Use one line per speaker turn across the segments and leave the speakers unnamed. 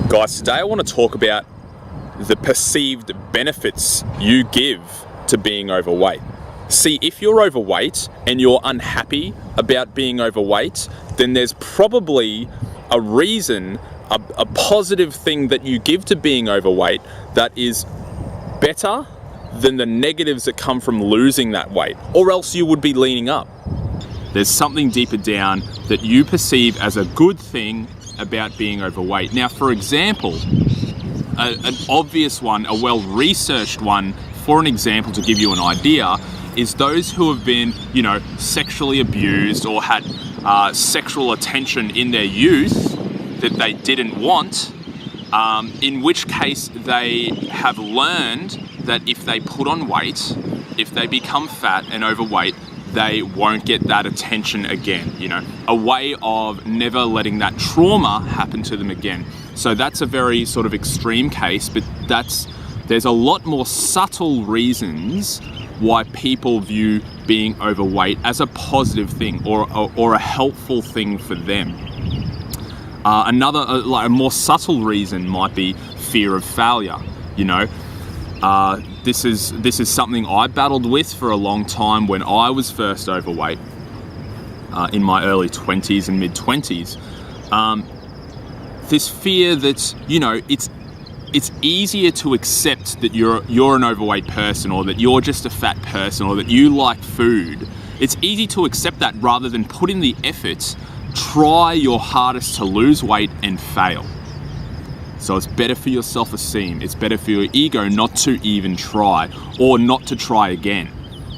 Guys, today I want to talk about the perceived benefits you give to being overweight. See, if you're overweight and you're unhappy about being overweight, then there's probably a reason, a positive thing that you give to being overweight that is better than the negatives that come from losing that weight, or else you would be leaning up. There's something deeper down that you perceive as a good thing about being overweight. Now, for example, an obvious one, a well-researched one, for an example to give you an idea, is those who have been, sexually abused or had sexual attention in their youth that they didn't want, in which case they have learned that if they put on weight, if they become fat and overweight, they won't get that attention again, a way of never letting that trauma happen to them again. So that's a very sort of extreme case, but there's a lot more subtle reasons why people view being overweight as a positive thing or a helpful thing for them. A more subtle reason might be fear of failure. This is something I battled with for a long time when I was first overweight, in my early 20s and mid 20s. This fear that it's easier to accept that you're an overweight person, or that you're just a fat person, or that you like food. It's easy to accept that rather than put in the effort, try your hardest to lose weight and fail. So it's better for your self-esteem, it's better for your ego not to even try, or not to try again,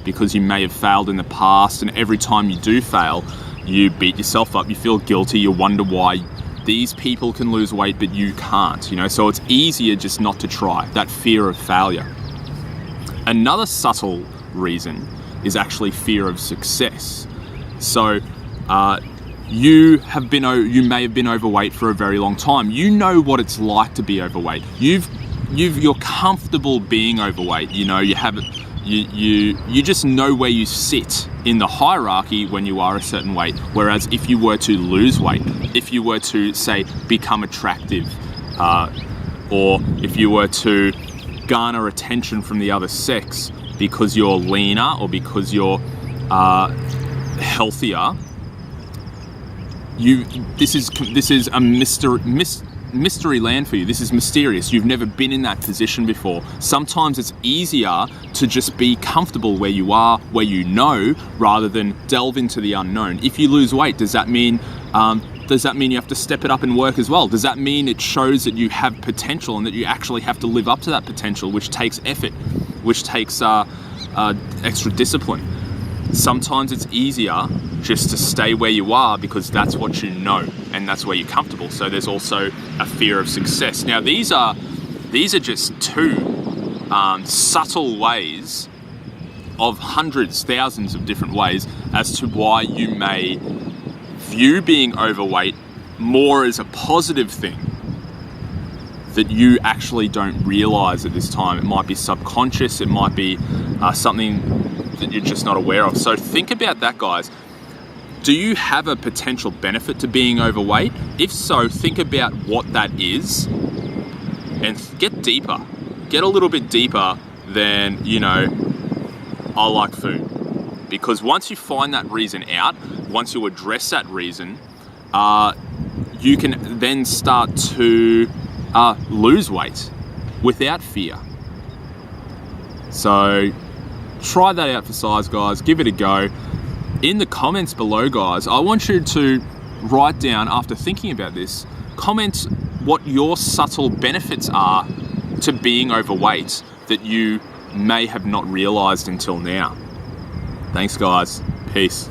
because you may have failed in the past, and every time you do fail, you beat yourself up, you feel guilty, you wonder why these people can lose weight but you can't, so it's easier just not to try, that fear of failure. Another subtle reason is actually fear of success. So you may have been overweight for a very long time. You know what it's like to be overweight. You're comfortable being overweight. You just know where you sit in the hierarchy when you are a certain weight. Whereas if you were to lose weight, if you were to, say, become attractive, or if you were to garner attention from the other sex because you're leaner or because you're healthier, this is a mystery land for you. This is mysterious. You've never been in that position before. Sometimes it's easier to just be comfortable where you are, where you know, rather than delve into the unknown. If you lose weight, does that mean you have to step it up and work as well? Does that mean it shows that you have potential and that you actually have to live up to that potential, which takes effort, which takes extra discipline? Sometimes it's easier just to stay where you are because that's what you know and that's where you're comfortable. So there's also a fear of success. Now these are just two subtle ways of hundreds, thousands of different ways as to why you may view being overweight more as a positive thing that you actually don't realize at this time. It might be subconscious, it might be something that you're just not aware of. So think about that, guys. Do you have a potential benefit to being overweight? If so, think about what that is and get deeper. Get a little bit deeper than, I like food. Because once you find that reason out, once you address that reason, you can then start to lose weight without fear. So try that out for size, guys. Give it a go. In the comments below, guys, I want you to write down, after thinking about this, comment what your subtle benefits are to being overweight that you may have not realized until now. Thanks, guys. Peace.